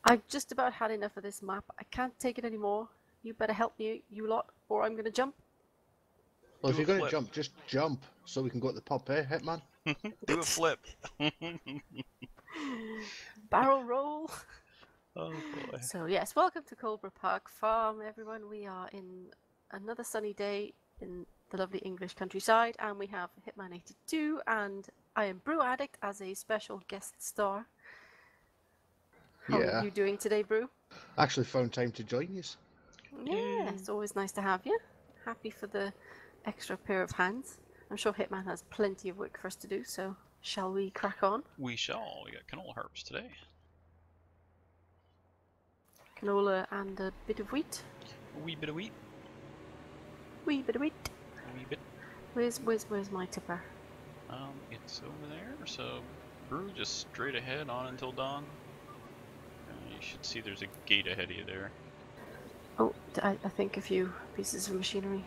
I've just about had enough of this map. I can't take it anymore. You better help me, you lot, or I'm gonna jump. Well, if Do a you're going to flip. jump, just jump so we can go to the pub, eh, Hitman? Do a flip. Barrel roll. Oh boy. So yes, welcome to Colborough Park Farm, everyone. We are in another sunny day in the lovely English countryside, and we have Hitman82, and I am Brew Addict as a special guest star. How Yeah. are you doing today, Brew? Actually found time to join you. Yeah, it's always nice to have you. Happy for the extra pair of hands. I'm sure Hitman has plenty of work for us to do, so shall we crack on? We shall. We got canola harps today. Canola and a bit of wheat. A wee bit of wheat. Wee bit of wheat. A wee bit. Where's my tipper? It's over there. So, brew just straight ahead on until dawn. You should see there's a gate ahead of you there. Oh, I think a few pieces of machinery.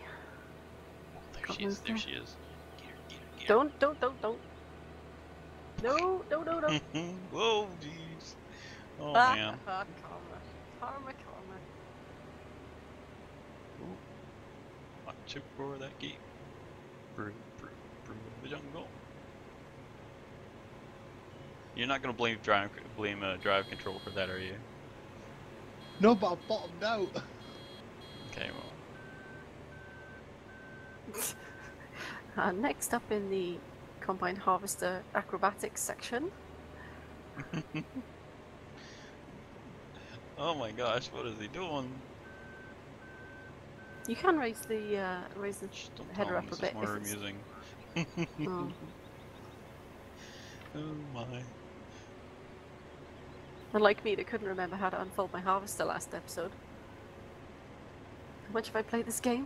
Oh, there Got she is. moved There there. she is. Get her, get her, get Don't. No. her. Whoa, jeez. Oh man. Karma. Ooh. Watch out for that gate. Brew the jungle. You're not gonna blame drive control for that, are you? No, but I bottomed out. Okay, well. Next up in the Combine Harvester Acrobatics section. Oh my gosh, what is he doing? You can raise the Shh, don't header tell up him a this bit is more if it's... amusing. Oh. Oh my. Unlike me, that couldn't remember how to unfold my harvester last episode. How much have I played this game?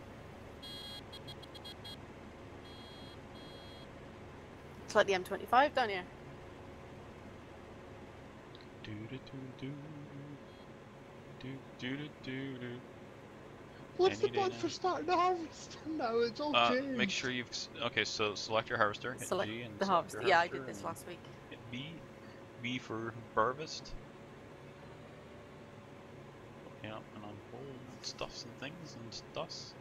It's like the M25 down here. Do do do do do do do do. What's the Any day point now. for starting the harvest? No, it's all changed. Make sure you've okay. So select your harvester. Hit Select G and the select harvester. your Yeah, I harvester. did this last week. Hit B. B for harvest. Yeah, and unfold stuffs and things and stuffs.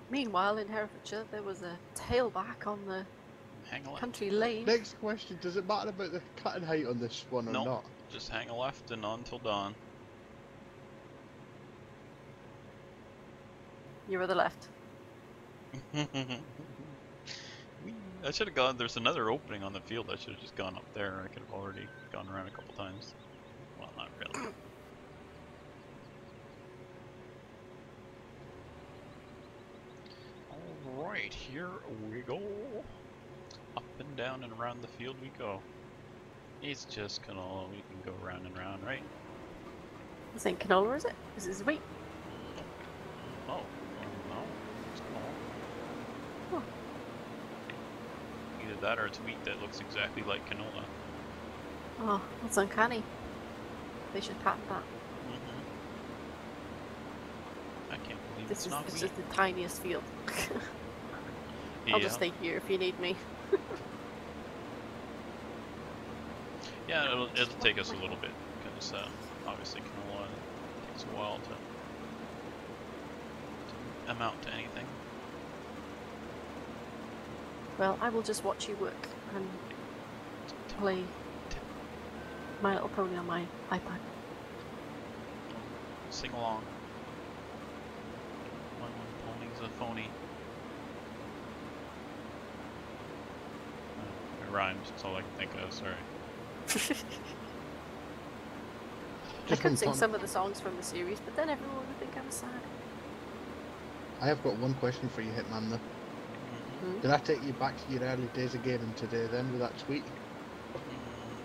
Meanwhile, in Herefordshire, there was a tailback on the Hang a left. country lane. Next question, does it matter about the cutting height on this one or Nope. not? Just hang a left and on till dawn. You're the left. I should have gone. There's another opening on the field. I should have just gone up there. I could have already gone around a couple times. Well, not really. Alright, here we go. Up and down and around the field we go. It's just canola. We can go round and round, right? This ain't canola, is it? This is wheat. Oh, no. It's canola. Oh. Either that or it's wheat that looks exactly like canola. Oh, that's uncanny. They should patent that. I can't believe This it's is not this wheat. is the tiniest field. Yeah. I'll just stay here if you need me. Yeah, it'll take us a little bit because obviously canola takes a while to amount to anything. Well, I will just watch you work and play My Little Pony on my iPad. Sing along. My pony's a phony. It rhymes. That's all I can think of. Sorry. I could sing some of the songs from the series, but then everyone would think I was sad. I have got one question for you, Hitman, though. Did I take you back to your early days of gaming today then with that tweet?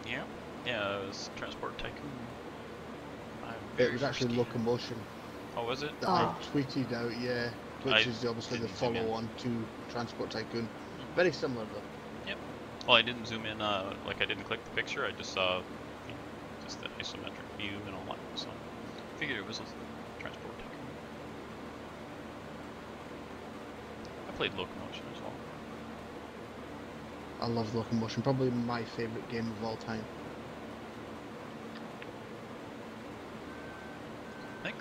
Yeah. Yeah, it was Transport Tycoon. It was actually Locomotion. Oh, was it? That I tweeted out, yeah. Which is obviously the didn't zoom in. follow-on to Transport Tycoon. Very similar though. Yep. Well, I didn't zoom in, like I didn't click the picture, I just saw just the isometric view and all that, so I figured it was a Transport Tycoon. I played Locomotion as well. I love Locomotion, probably my favourite game of all time.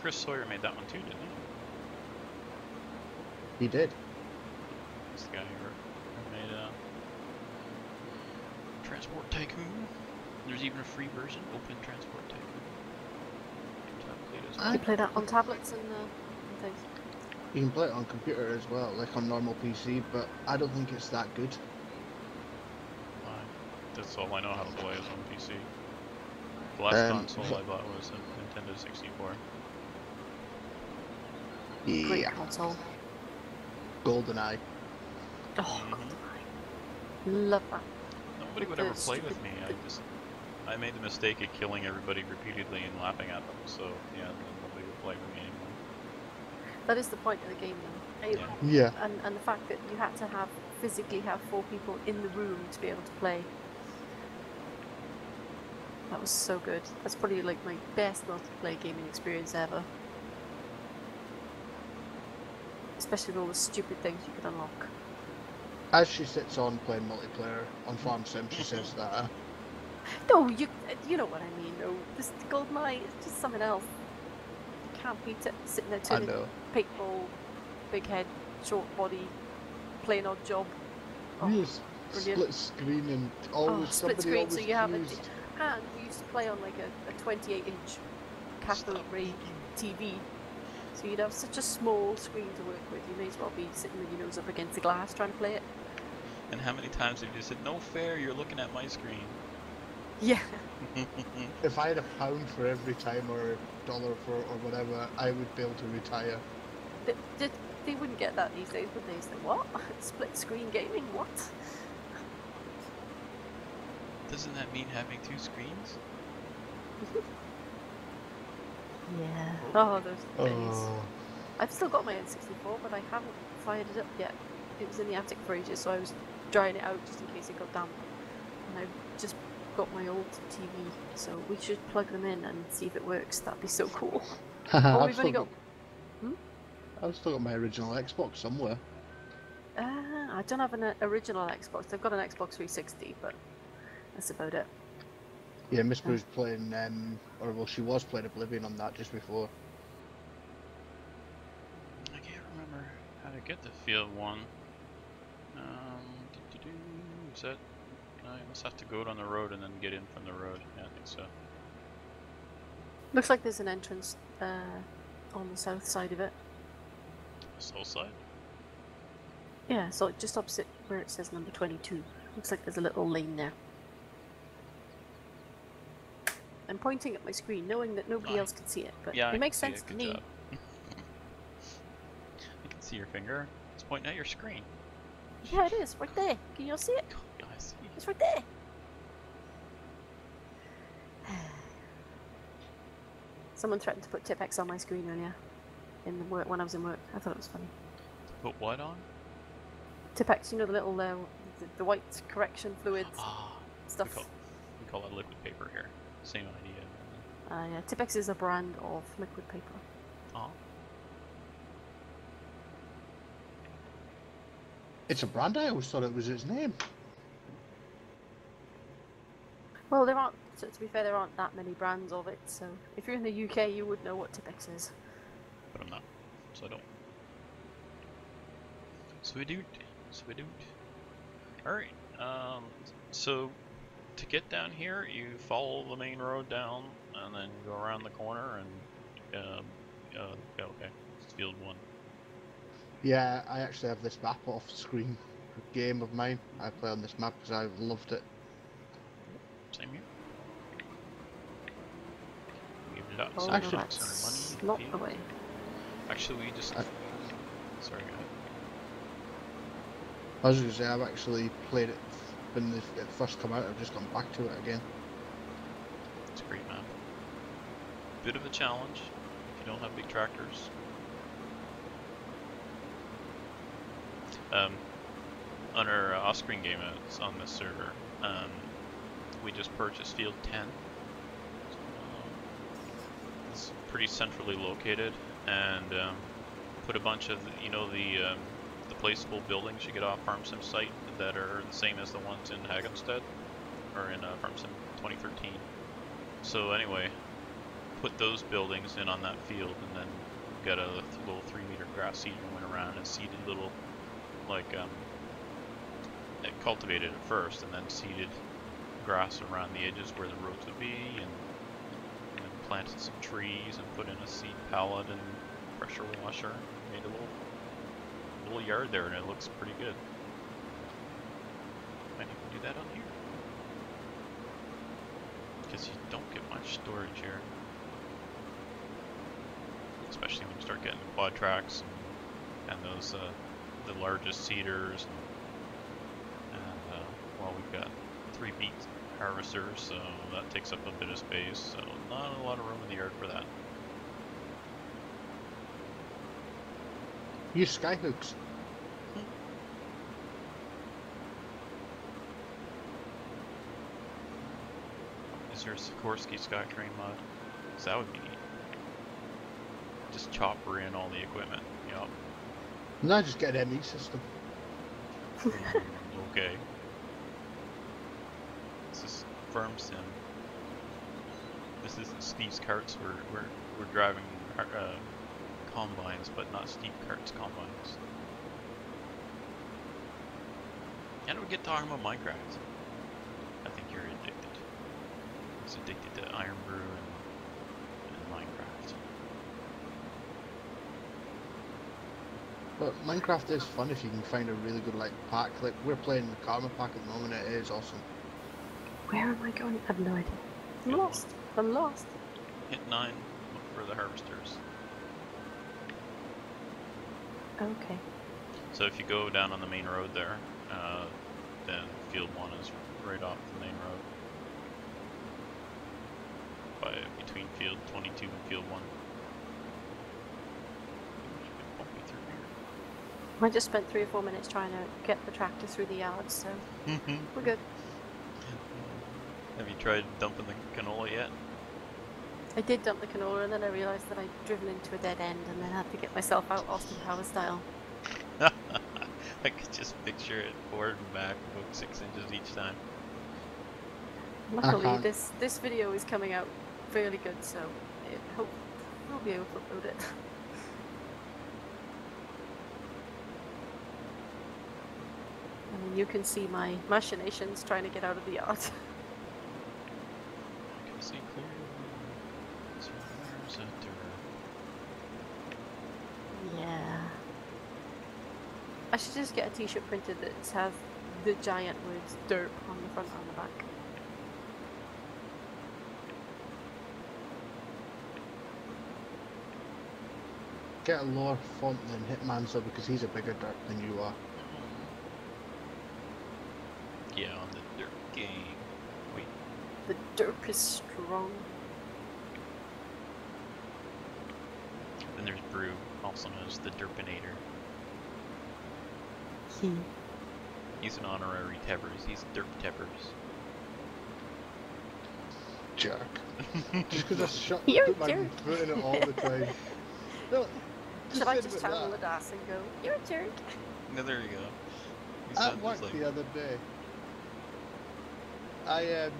Chris Sawyer made that one too, didn't he? He did. It's the guy who made Transport Tycoon. There's even a free version, Open Transport Tycoon. You play that on tablets and things. You can play it on computer as well, like on normal PC, but I don't think it's that good. That's all I know how to play is on PC. The last console I bought was a Nintendo 64. Great Yeah. console. GoldenEye. Oh, GoldenEye. Love that. Nobody would ever play with me. I made the mistake of killing everybody repeatedly and laughing at them. So yeah, then nobody would play with me anymore. That is the point of the game, though. Yeah. And the fact that you had to physically have 4 people in the room to be able to play. That was so good. That's probably like my best multiplayer gaming experience ever. Especially with all the stupid things you could unlock. As she sits on playing multiplayer on Farm Sim, she says that. No, you know what I mean. No, this GoldenEye is just something else. You can't beat it. Sitting there turning paintball, big head, short body, playing odd job. Oh, yes. brilliant. Split screen and always split somebody screen. always So you have fused. and we used to play on like a 28-inch cathode ray TV. So you'd have such a small screen to work with. You may as well be sitting with your nose up against the glass trying to play it. And how many times have you said, "No fair, you're looking at my screen"? Yeah. If I had £1 for every time or $1 for or whatever, I would be able to retire. They wouldn't get that these days, would they? Say, what? Split screen gaming? What? Doesn't that mean having 2 screens? Yeah. Oh, those days. Oh. I've still got my N64, but I haven't fired it up yet. It was in the attic for ages, so I was drying it out just in case it got damp. And I've just got my old TV, so we should plug them in and see if it works. That'd be so cool. Oh, we've only got... I've still got my original Xbox somewhere. I don't have an original Xbox. I've got an Xbox 360, but that's about it. Yeah, Miss Bruce playing, she was playing Oblivion on that just before. I can't remember how to get to Field 1. Is that... I must have to go out on the road and then get in from the road. Yeah, I think so. Looks like there's an entrance on the south side of it. South side? Yeah, so just opposite where it says number 22. Looks like there's a little lane there. I'm pointing at my screen, knowing that nobody else can see it, but yeah, it makes sense to me. I can see your finger. It's pointing at your screen. Yeah, it is, right there. Can you all see it? Yeah, I see. It's right there. Someone threatened to put Tipex on my screen earlier, in the work when I was in work. I thought it was funny. Put what on? Tipex, you know, the little the white correction fluids stuff. We call that liquid paper here. Same idea. Yeah, Tipex is a brand of liquid paper. Oh. It's a brand? I always thought it was its name. Well, there aren't. So to be fair, there aren't that many brands of it. So if you're in the UK, you would know what Tipex is. But I'm not, so I don't. So we do. Alright, so to get down here, you follow the main road down, and then go around the corner, and okay, it's Field 1. Yeah, I actually have this map off screen game of mine. I play on this map because I've loved it. Same here. We've got Oh, some actually, no, money. that's not the way. Actually, we just. Sorry, go ahead. I was going to say, I've actually played it when it first came out. I've just gone back to it again. It's a great map. Bit of a challenge if you don't have big tractors. On our off-screen game that's on this server, we just purchased Field 10. It's pretty centrally located, and put a bunch of the placeable buildings you get off Farm Sim site that are the same as the ones in Hagenstead or in Farm Sim 2013. So anyway, put those buildings in on that field, and then got a little 3-meter grass seeder and went around and seeded little, like, it cultivated it first, and then seeded grass around the edges where the roads would be, and planted some trees and put in a seed pallet and pressure washer. Made a little yard there, and it looks pretty good. Might even do that on here, because you don't get much storage here, especially when you start getting quad tracks and those the largest seeders. And well, we've got 3 beet harvesters, so that takes up a bit of space. So not a lot of room in the yard for that. Use skyhooks. Is there a Sikorsky Skytrain mod? Because that would be neat. Just chopper in all the equipment. Yup. No, just get an ME system. Okay. This is Farm Sim. This isn't Steve's Carts. We're driving combines, but not Steve Cart's combines. And we get talking about Minecraft. I think you're addicted. He's addicted to Iron Brew and Minecraft. But Minecraft is fun if you can find a really good pack. Like we're playing the Karma pack at the moment. It is awesome. Where am I going? I have no idea. I'm Good lost. I'm lost. Hit 9. Look for the harvesters. Okay. So if you go down on the main road there, then field 1 is right off the main road. Between field 22 and field 1. I just spent 3 or 4 minutes trying to get the tractor through the yard, so we're good. Have you tried dumping the canola yet? I did dump the canola, and then I realised that I'd driven into a dead end, and then had to get myself out Austin Power style. I could just picture it forward and back about 6 inches each time. Luckily, this video is coming out fairly good, so I hope we'll be able to upload it. I mean, you can see my machinations trying to get out of the yard. I can see clearly. So there's a dirt. Yeah. I should just get a t-shirt printed that has the giant words "derp" on the front and on the back. Get a lower font than Hitman's though, because he's a bigger dirt than you are. Yeah, on the dirt game. Wait. The derp is strong. Then there's Brew, also known as the Derpinator. He's an honorary Tebbers. He's Derp Tebbers. Jerk. Just because I You're put a my jerk. foot in it all the time. No, Should I think just about channel that. the DAS and go, "You're a jerk"? No, there you go. He At sounds work just like the other day, I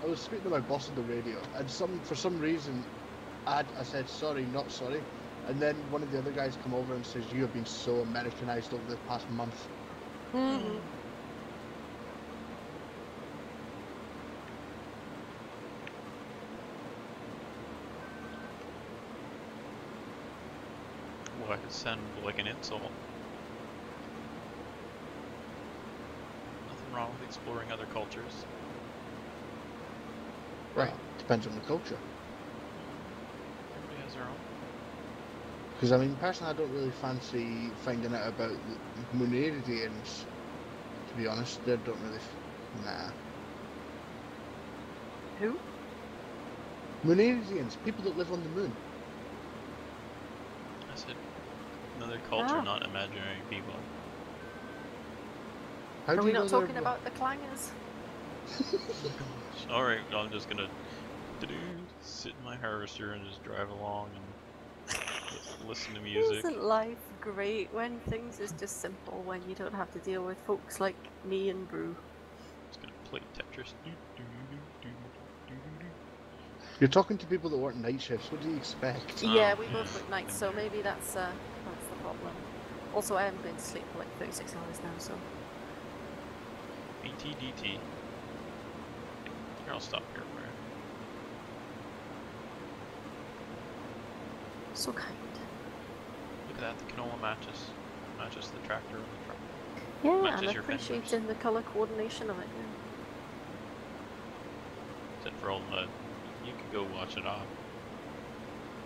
was speaking to my boss on the radio, and for some reason, I said sorry, not sorry, and then one of the other guys come over and says, "You have been so Americanized over the past month." Mm-hmm. Why it sounded like an insult. Nothing wrong with exploring other cultures. Right. Depends on the culture. Everybody has their own. Because I mean, personally, I don't really fancy finding out about the Mooneridians. To be honest, they don't really. Nah. Who? Mooneridians, people that live on the moon. I said another culture, Ah. not imaginary people. How Are do we you know not they're talking about the clangers? Alright, I'm just gonna sit in my harvester and just drive along and listen to music. Isn't life great when things is just simple, when you don't have to deal with folks like me and Brew? Just gonna play Tetris. You're talking to people that work night shifts. What do you expect? Yeah, Oh, we both work nights, so maybe that's the problem. Also, I haven't been to sleep for like 36 hours now, so. BTDT. Here, I'll stop here for you. So kind. Look at that, the canola matches. Matches the tractor and the truck. Yeah, Matches and your appreciating the colour coordination of it. Yeah. Except for all the... You could go wash it off.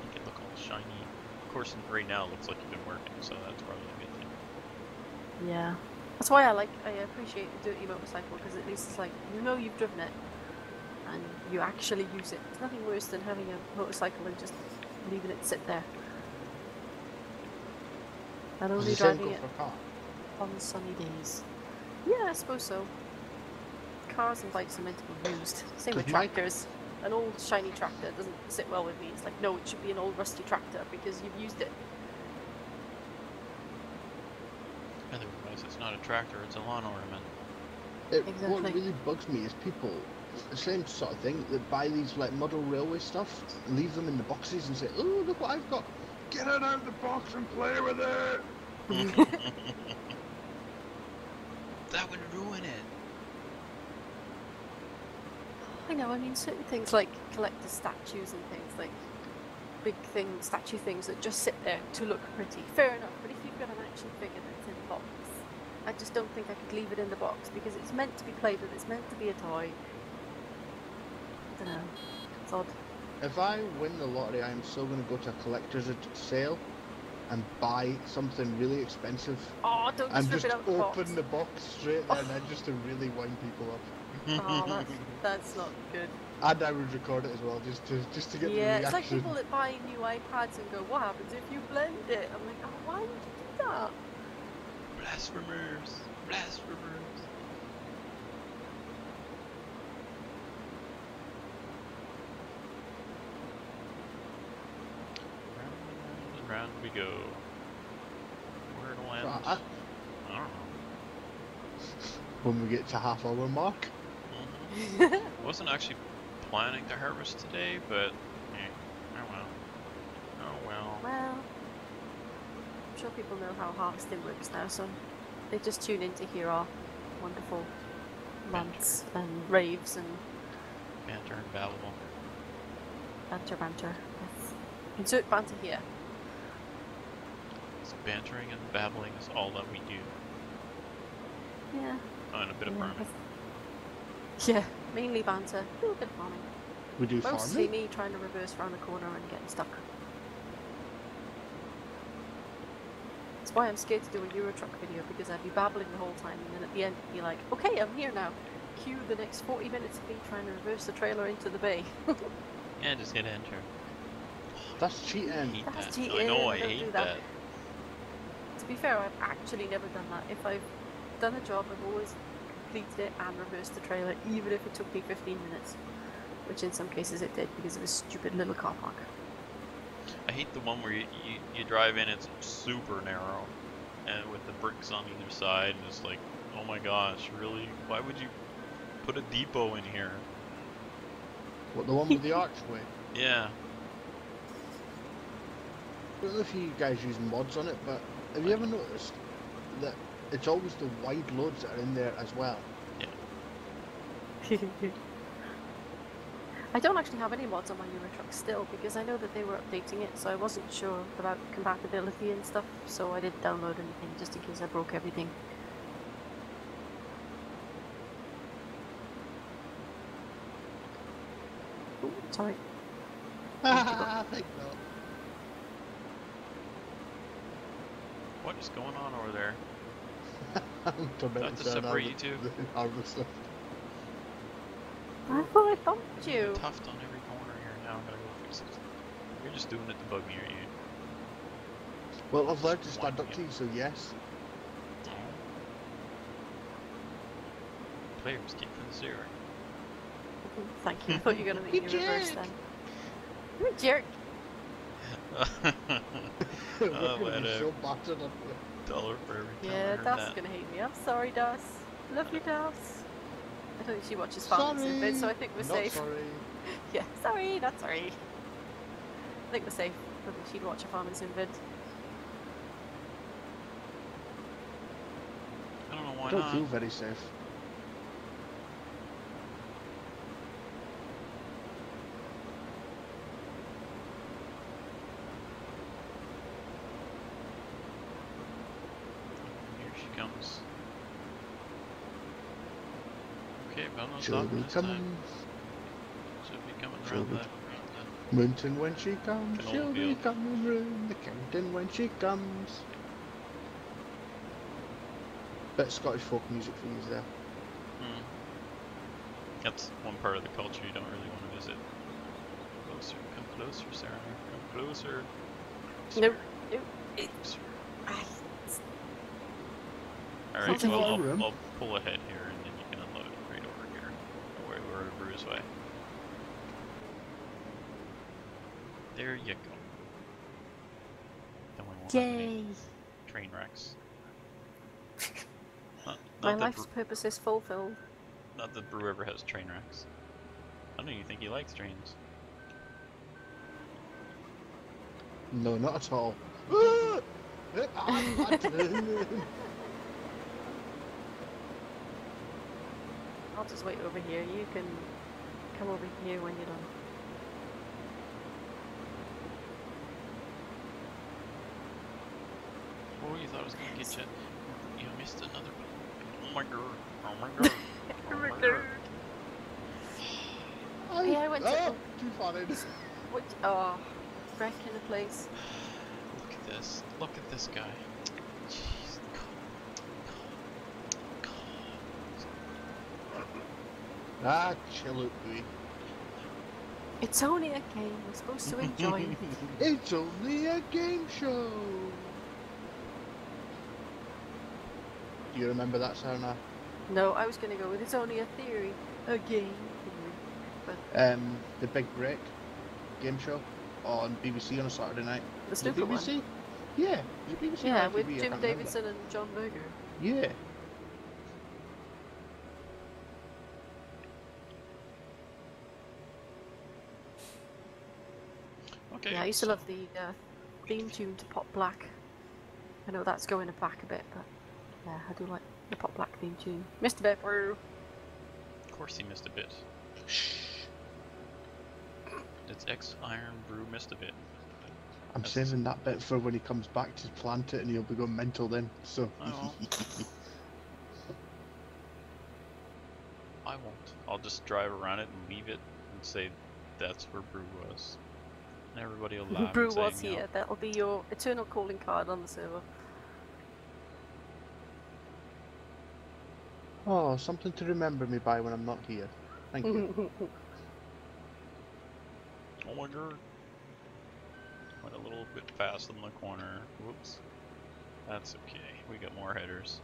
You can look all shiny. Of course, right now it looks like you've been working, so that's probably a good thing. Yeah. That's why I appreciate the dirty motorcycle, because at least it's like, you know you've driven it, and you actually use it. There's nothing worse than having a motorcycle and just leaving it sit there. And Does only the same driving go it for a car? on sunny days. Yeah, I suppose so. Cars and bikes are meant to be used. Same with 'Cause my- tractors. An old shiny tractor doesn't sit well with me. It's like, no, it should be an old rusty tractor because you've used it. Otherwise, it's not a tractor, it's a lawn ornament. What Exactly. really bugs me is people, the same sort of thing, that buy these like model railway stuff, leave them in the boxes and say, oh, look what I've got. Get it out of the box and play with it. That would ruin it. I know, I mean, certain things like collector statues and things, like big statue things that just sit there to look pretty. Fair enough, but if you've got an action figure that's in the box, I just don't think I could leave it in the box because it's meant to be played with, it's meant to be a toy. I don't know, it's odd. If I win the lottery, I'm still going to go to a collector's sale and buy something really expensive Oh, don't and just rip just it out the box. open the box straight there, and then just to really wind people up. Oh, that's not good. And I would record it as well, just to get the Yeah, reaction. it's like people that buy new iPads and go, what happens if you blend it? I'm like, oh, why would you do that? Blasphemers! Blasphemers! Round and round we go. Where to land? I- I don't know. When we get to half-hour mark. I wasn't actually planning to harvest today, but oh well. Oh well. Well, I'm sure people know how harvesting works now, so they just tune in to hear our wonderful rants and raves and Banter and babble. banter. Yes. Insert banter here. So bantering and babbling is all that we do. Yeah. Oh, and a bit of farming. Yeah, mainly banter. A little bit of farming. We do Mostly farming. me trying to reverse around the corner and getting stuck. That's why I'm scared to do a Euro truck video, because I'd be babbling the whole time and then at the end it'd be like, okay, I'm here now. Cue the next 40 minutes of me trying to reverse the trailer into the bay. Yeah, just hit enter. That's I cheating. hate That's that. I cheating, know, I don't do hate that. that. To be fair, I've actually never done that. If I've done a job, I've always completed it and reversed the trailer, even if it took me 15 minutes. Which in some cases it did, because of a stupid little car park. I hate the one where you drive in, it's super narrow, and with the bricks on either side, and it's like, oh my gosh, really? Why would you put a depot in here? What, the one with the archway? Yeah. I don't know if you guys use mods on it, but have you ever noticed that it's always the wide loads that are in there as well? I don't actually have any mods on my Euro truck still, because I know that they were updating it, so I wasn't sure about compatibility and stuff, so I didn't download anything just in case I broke everything. Ooh, sorry. I think not. What is going on over there? I'm tormented to down separate out you two? the harvester. I thought I thumped you. Tuft on every corner here. Now I'm gonna go fix it. You're just doing it to bug me, aren't you? Well, I've learned to stand up to you, so yes. Players kick from the zero. Thank you. I thought you were going to make me reverse then. You're a jerk. We're Oh, gonna be whatever. so battered up there. $1 for every time I Yeah, heard Das that. is going to hate me. I'm sorry, Das. Love you, Das. I don't think she watches Farmers in bed, so I think we're Not safe. sorry. Yeah, sorry, not sorry. I think we're safe. I think she'd watch a farming sim vid. I don't know why I don't not. feel very safe. Here she comes. Okay, well, no She'll stopping be this time. coming. Should be coming She'll around be the Mountain when she comes. Canola She'll be field. coming round the counting when she comes. Bit of Scottish folk music for you there. Hmm. That's one part of the culture you don't really want to visit. Come closer, Sarah. Come closer. Nope. Nope. Closer. Sounds Alright, like well, a- I'll pull ahead here and then you can unload it right over here. Where we're at Bruce Way. There you go. Then we won't have any Yay! train wrecks. My Not that life's purpose is fulfilled. Not that Brew ever has train wrecks. I don't even think he likes trains. No, not at all. I'll just wait over here. You can come over here when you're done. Oh, you thought I was gonna get you. You missed another one. Oh my god. Oh my god. Oh my god. Hey, I went to. Oh, too far in. What? Oh, wrecking the place. Look at this. Look at this guy. Jeez. Ah, chill out, boy. It's only a game. We're supposed to enjoy it. It's only a game show. Do you remember that, Sarah? No, I was going to go with it's only a theory. A game theory. But The Big Break game show on BBC on a Saturday night. the Was it snooker one. BBC? Yeah, was it BBC? Yeah, or with ITV? I Jim can't Davidson and John Berger. remember. Yeah. Okay. Yeah, I used to love the theme tune to Pop Black. I know that's going back a bit, but yeah, I do like the Pop Black theme tune. Mr. Pepper. Of course he missed a bit. Shh. It's X Iron Brew missed a bit. I'm That's- saving that bit for when he comes back to plant it and he'll be going mental then. So. Oh. I won't. I'll just drive around it and leave it and say that's where Brew was. And everybody will laugh. Brew and say, was you know, here. That'll be your eternal calling card on the server. Oh, something to remember me by when I'm not here. Thank you. Oh my god. Went a little bit fast on the corner. Whoops. That's okay. We got more headers.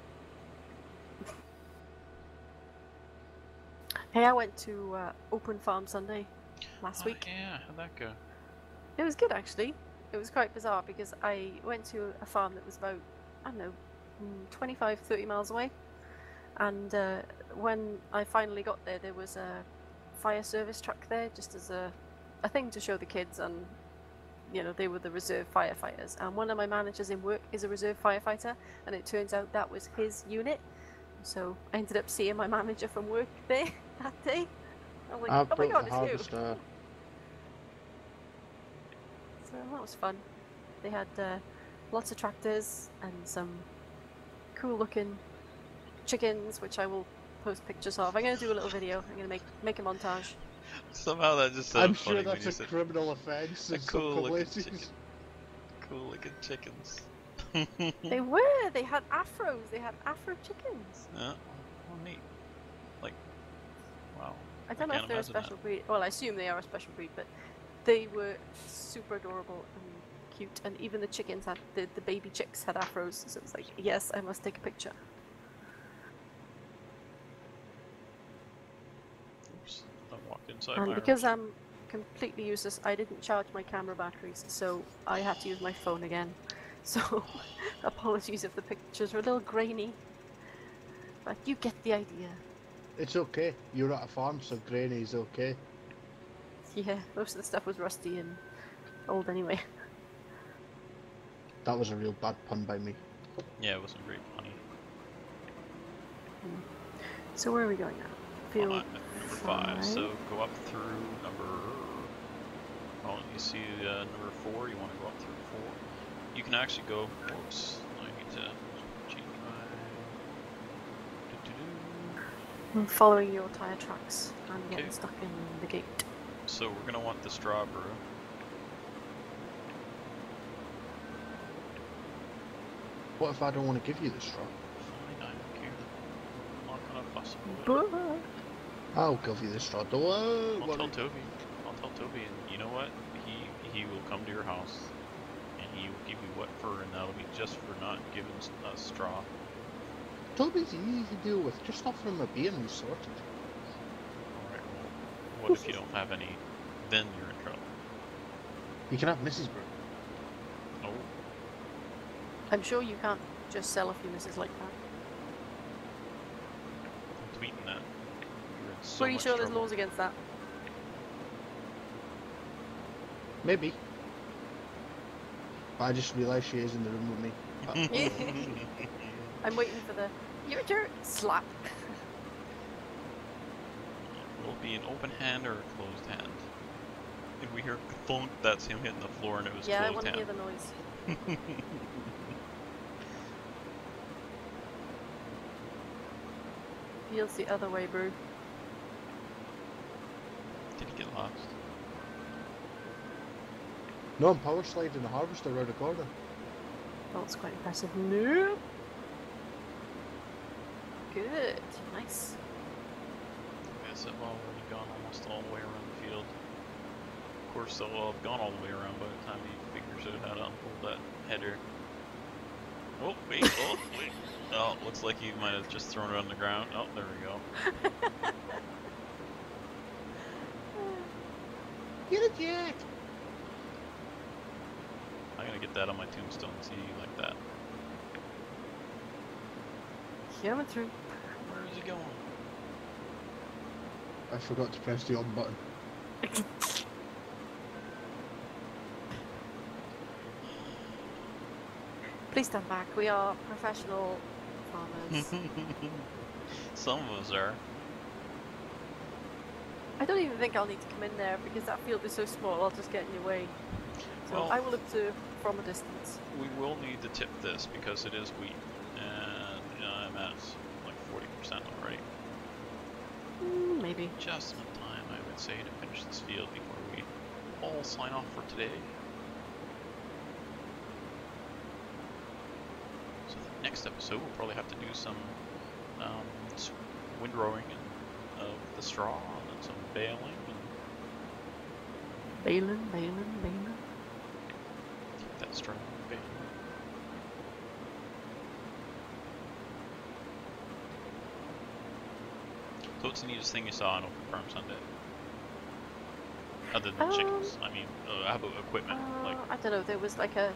Hey, I went to Open Farm Sunday last Oh, week. yeah, how'd that go? It was good actually. It was quite bizarre because I went to a farm that was about, I don't know, 25, 30 miles away. And when I finally got there, there was a fire service truck there just as a thing to show the kids, and you know, they were the reserve firefighters. And one of my managers in work is a reserve firefighter, and it turns out that was his unit. So I ended up seeing my manager from work there that day. I'm like, I oh my broke god, the it's you. harvester. So that was fun. They had lots of tractors and some cool looking chickens, which I will post pictures of. I'm going to do a little video. I'm going to make a montage. Somehow that just I'm sounded sure funny when that's you a said criminal offence a in some cool looking places. chicken. Cool looking chickens. They were. They had afros. They had afro chickens. Yeah, well, neat. Like, wow. I don't know if can't they're a imagine that. special breed. Well, I assume they are a special breed, but they were super adorable and cute. And even the chickens had the baby chicks had afros. So it's like, yes, I must take a picture. Oops, I walked inside And my because room. I'm completely useless, I didn't charge my camera batteries, so I had to use my phone again. So apologies if the pictures are a little grainy, but you get the idea. It's okay. You're at a farm, so grainy is okay. Yeah, most of the stuff was rusty and old anyway. That was a real bad pun by me. Yeah, it wasn't very funny. So where are we going now? Field Number 5. So go up through number. Oh, you see number 4. You want to go up through 4. You can actually go. Whoops! I need to change my. I'm following your tire tracks. I'm getting Okay. stuck in the gate. So we're gonna want the straw brew. What if I don't want to give you the straw? Fine, I don't care. I'm not gonna fuss about it. But I'll give you the straw. Don't worry. I'll tell Toby. I'll tell Toby, and you know what? He will come to your house, and he will give you wet fur, and that'll be just for not giving us straw. Toby's easy to deal with. Just offer him a beer and he's sorted. Alright, well, what if you don't have any? Then you're in trouble. You can have Mrs. Brew. Oh, I'm sure you can't just sell a few misses like that. I'm tweeting that. You're in so Pretty much sure there's trouble. laws against that. Maybe. But I just realised she is in the room with me. I'm waiting for the your turn slap. Will it be an open hand or a closed hand? If we hear thunk, that's him hitting the floor, and it was Yeah, I closed want to hear hand. the noise. Feels the other way, bro. Did he get lost? No, I'm power sliding the harvester around the corner. Oh, it's quite impressive. No. Good. Nice. Yes, I've already gone almost all the way around the field. Of course, they'll have gone all the way around by the time he figures out how to unfold that header. Oh, wait, oh, wait. Oh, looks like he might have just thrown it on the ground. Oh, there we go. Get a jet! I'm gonna get that on my tombstone, see like that. Coming through. Where is he going? I forgot to press the on button. Please stand back. We are professional farmers. Some of us are. I don't even think I'll need to come in there because that field is so small. I'll just get in your way. So Well, I will observe from a distance. we will need to tip this because it is wheat, and I'm at like 40% already. Maybe. Just enough time, I would say, to finish this field before we all sign off for today. So the next episode, we'll probably have to do some windrowing of the straw and some baling. And Balin. keep that straw baling. So what's the neatest thing you saw on Open Farm Sunday? Other than chickens, I mean, how about equipment? Like, I don't know. There was like a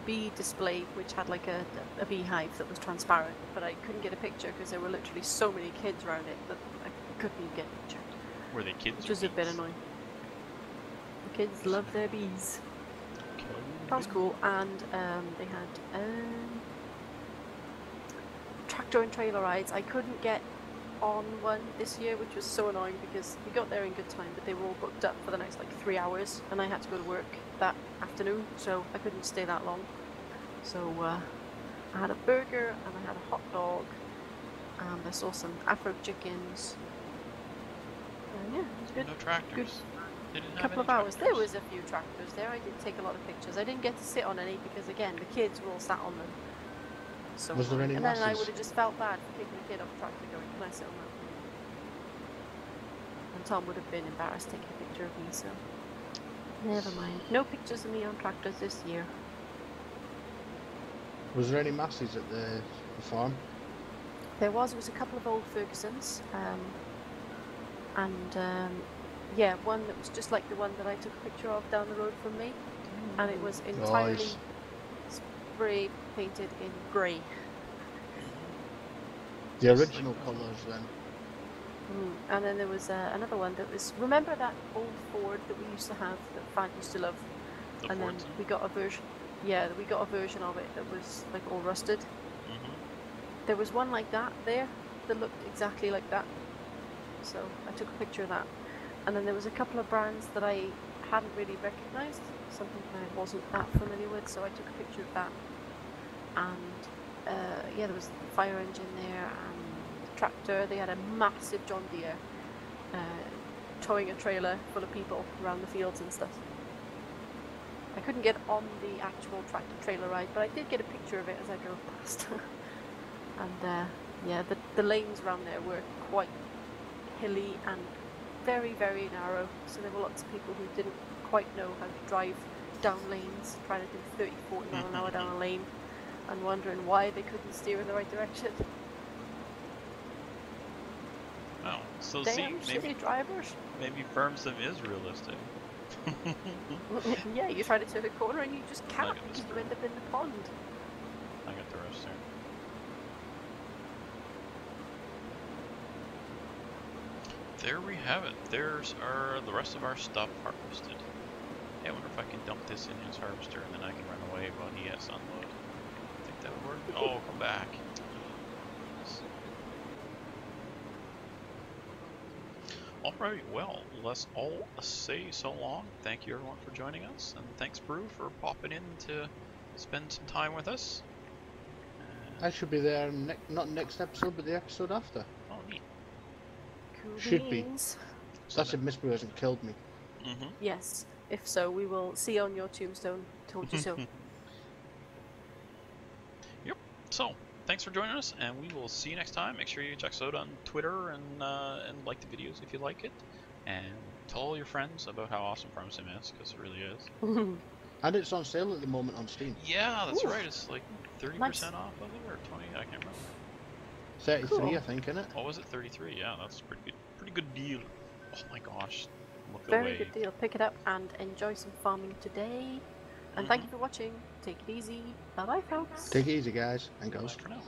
bee display which had like a beehive that was transparent, but I couldn't get a picture because there were literally so many kids around it that I couldn't even get a picture, were they kids? which or was a bit bees? annoying. The kids love their bees. Okay. That was cool, and they had tractor and trailer rides. I couldn't get on one this year, which was so annoying because we got there in good time, but they were all booked up for the next like 3 hours, and I had to go to work that afternoon, so I couldn't stay that long. So I had a burger and I had a hot dog, and I saw some Afro chickens. Yeah, it was good. No tractors. Good They didn't have couple any of hours. There tractors. was a few tractors there. I did take a lot of pictures. I didn't get to sit on any because again the kids were all sat on them. So Was there any and then I masses? would have just felt bad for kicking a kid off a tractor going, can I sit on that? And Tom would have been embarrassed taking a picture of me, so never mind. No pictures of me on tractors this year. Was there any masses at the farm? There was. It was a couple of old Fergusons, and yeah, one that was just like the one that I took a picture of down the road from me, and it was entirely Nice. spray painted in grey. The original colours then. And then there was another one that was, remember that old Ford that we used to have that Fant used to love? The And then Forza? we got a version, yeah, we got a version of it that was like all rusted. There was one like that there that looked exactly like that. So I took a picture of that. And then there was a couple of brands that I hadn't really recognised, something I wasn't that familiar with, so I took a picture of that. And yeah, there was a fire engine there and a tractor. They had a massive John Deere towing a trailer full of people around the fields and stuff. I couldn't get on the actual tractor trailer ride, but I did get a picture of it as I drove past. And yeah, the lanes around there were quite hilly and very, very narrow, so there were lots of people who didn't quite know how to drive down lanes, trying to do 30, 40 mile an hour down a lane, and wondering why they couldn't steer in the right direction. Oh, so Damn see, shitty drivers. maybe firmsim is realistic. Yeah, you try to turn a corner and you just can't Look at this because you end up in the pond. I got the rest there. There we have it. There's the rest of our stuff harvested. Hey, I wonder if I can dump this in his harvester and then I can run away while he has to unload. Think that would work? Oh, come back. Alright, well, let's all say so long. Thank you everyone for joining us, and thanks Brew for popping in to spend some time with us. I should be there, not next episode, but the episode after. Oh, neat. Cool Should be. beans. So That's if Miss Brew hasn't killed me. Yes, if so, we will see on your tombstone. Told you so. Yep. So, thanks for joining us, and we will see you next time. Make sure you check us out on Twitter and like the videos if you like it, and tell all your friends about how awesome FarmSim is, because it really is. And it's on sale at the moment on Steam. Yeah, that's Ooh. right. It's like 30% Nice. off of it, or 20. I can't remember. 33, Cool. I think, isn't it? Oh, was it 33? Yeah, that's a pretty good deal. Oh my gosh, look Very away. good deal. Pick it up and enjoy some farming today. And thank you for watching. Take it easy. Bye bye, folks. Take it easy, guys and Bye girls. for now.